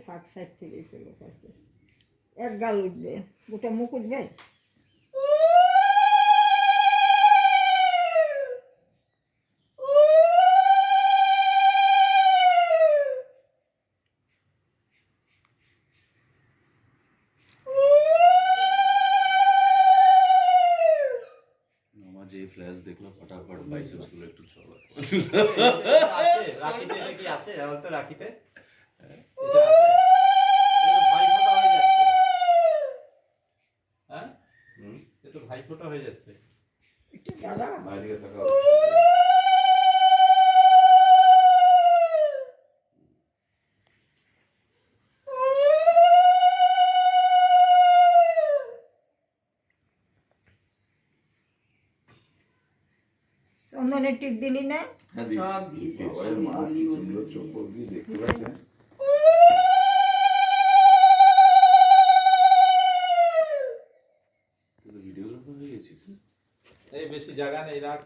থাক সাইড থেকেই তো লোক আছে। এক গাল উঠবে, গোটা মুখ উঠবে। যে ফ্ল্যাশ দেখলো ফটাফট বাইসেপস গুলো একটু চলো রাখিতে এটা কি আছে? বলতো রাখিতে এটা আছে? এটা ভাই ফোঁটা হয়ে যাচ্ছে। হ্যাঁ এটা তো ভাই ফোঁটা হয়ে যাচ্ছে। একটু দাঁড়া। বাইরে থাকা চন্দনের টিপ দিলি না? সব দিয়েছে মা কি সুন্দর চোখ দিয়ে দেখতে পাচ্ছেন। ভিডিও হয়ে গেছিস এই বেশি জায়গা নেই রাখ।